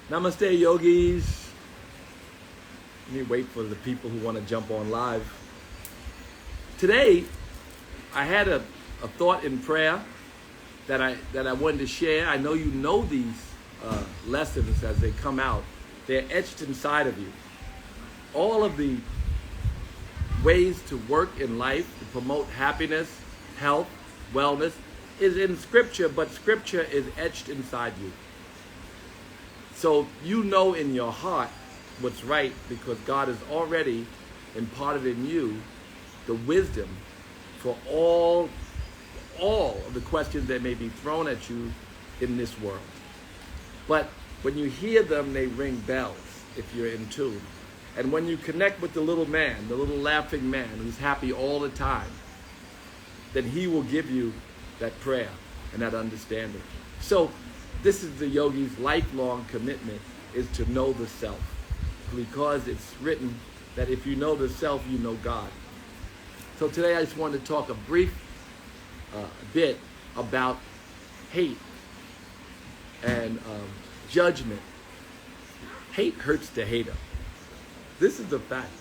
Namaste, yogis. Let me wait for the people who want to jump on live. Today, I had a thought in prayer that I wanted to share. I know you know these lessons as they come out. They're etched inside of you. All of the ways to work in life, to promote happiness, health, wellness, is in Scripture, but Scripture is etched inside you. So you know in your heart what's right because God has already imparted in you the wisdom for all of the questions that may be thrown at you in this world. But when you hear them, they ring bells if you're in tune. And when you connect with the little man, the little laughing man who's happy all the time, then he will give you that prayer and that understanding. So this is the yogi's lifelong commitment, is to know the self. Because it's written that if you know the self, you know God. So today I just wanted to talk a brief bit about hate and judgment. Hate hurts the hater. This is the fact.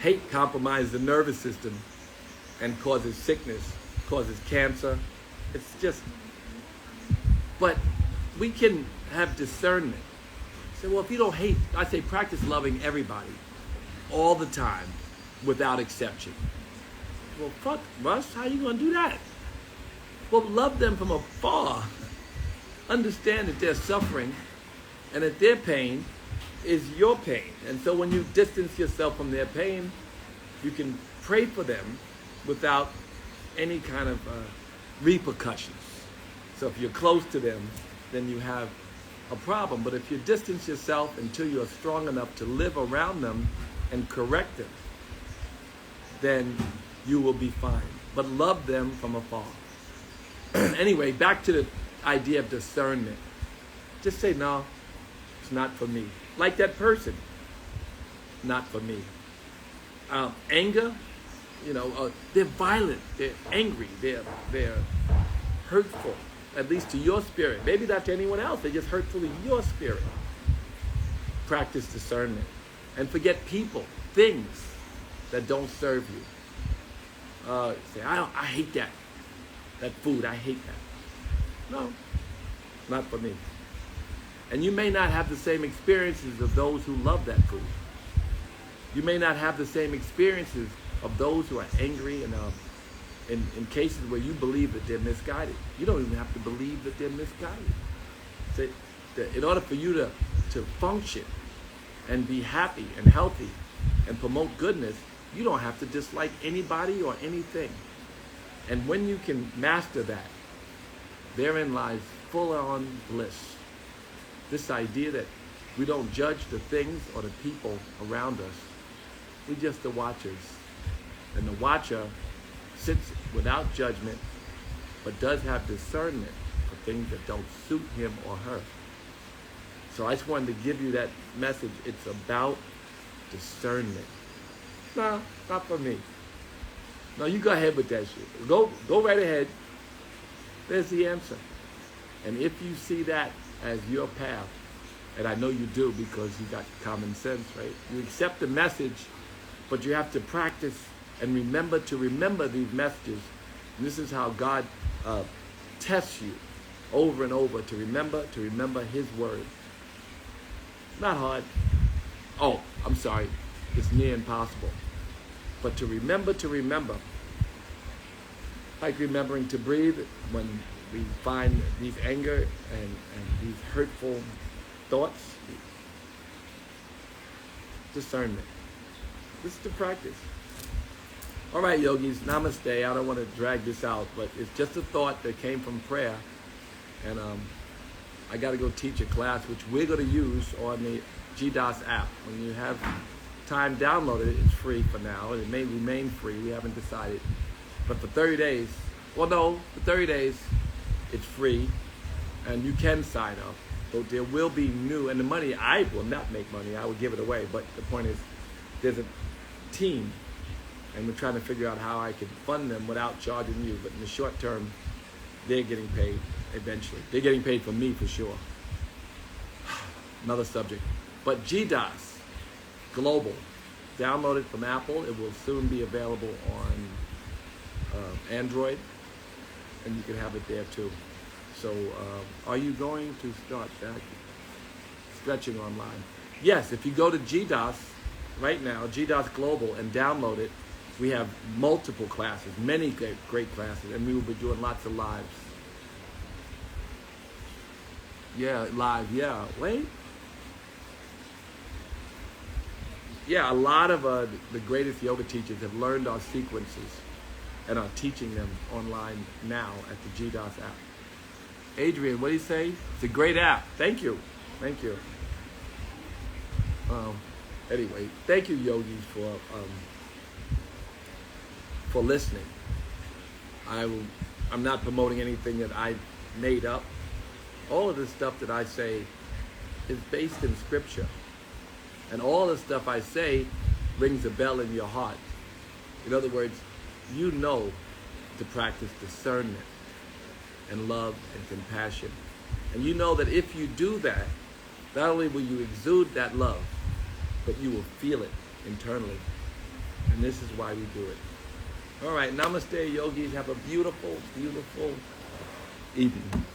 Hate compromises the nervous system and causes sickness, causes cancer. It's just, but we can have discernment. Say, well, if you don't hate, I say practice loving everybody all the time without exception. Well, fuck, Russ, how you gonna do that? Well, love them from afar. Understand that they're suffering and that their pain is your pain. And so when you distance yourself from their pain, you can pray for them without any kind of repercussions. So if you're close to them, then you have a problem. But if you distance yourself until you're strong enough to live around them and correct them, then you will be fine. But love them from afar. Anyway, back to the idea of discernment. Just say, no, it's not for me. Like that person, not for me. Anger, they're violent, they're angry, they're hurtful, at least to your spirit. Maybe not to anyone else, they're just hurtful to your spirit. Practice discernment. And forget people, things that don't serve you. Say, I hate that food, I hate that. No, not for me. And you may not have the same experiences of those who love that food. You may not have the same experiences of those who are angry and in cases where you believe that they're misguided. You don't even have to believe that they're misguided. So in order for you to function and be happy and healthy and promote goodness, you don't have to dislike anybody or anything. And when you can master that, therein lies full-on bliss. This idea that we don't judge the things or the people around us. We're just the watchers. And the watcher sits without judgment, but does have discernment for things that don't suit him or her. So I just wanted to give you that message. It's about discernment. No, not for me. No, you go ahead with that shit. Go right ahead. There's the answer. And if you see that as your path, and I know you do because you got common sense, right? You accept the message, but you have to practice and remember these messages. And this is how God tests you over and over to remember His word. Not hard. Oh, I'm sorry. It's near impossible. But to remember, like remembering to breathe when we find these anger and these hurtful thoughts. Discernment. This is the practice. All right, yogis, namaste. I don't want to drag this out, but it's just a thought that came from prayer. And I got to go teach a class, which we're going to use on the GDOS app. When you have time, download it. It's free for now. It may remain free. We haven't decided. But for 30 days, for 30 days, it's free. And you can sign up. So there will be new, and the money, I will not make money. I will give it away. But the point is, there's a team, and we're trying to figure out how I can fund them without charging you. But in the short term, they're getting paid eventually. They're getting paid for me for sure. another subject. But GDOS, global. Download it from Apple. It will soon be available on Android, and you can have it there too. So are you going to start that stretching online? Yes, if you go to GDOS right now, GDOS Global, and download it, we have multiple classes, many great classes, and we will be doing lots of lives. Yeah, live, yeah. Wait. Yeah, a lot of the greatest yoga teachers have learned our sequences and are teaching them online now at the GDOS app. Adrian, what do you say? It's a great app. Thank you. Thank you. Anyway, thank you, yogis, for listening. I'm not promoting anything that I made up. All of the stuff that I say is based in scripture. And all the stuff I say rings a bell in your heart. In other words, you know to practice discernment and love and compassion. And you know that if you do that, not only will you exude that love, but you will feel it internally. And this is why we do it. All right, namaste, yogis. Have a beautiful, beautiful evening.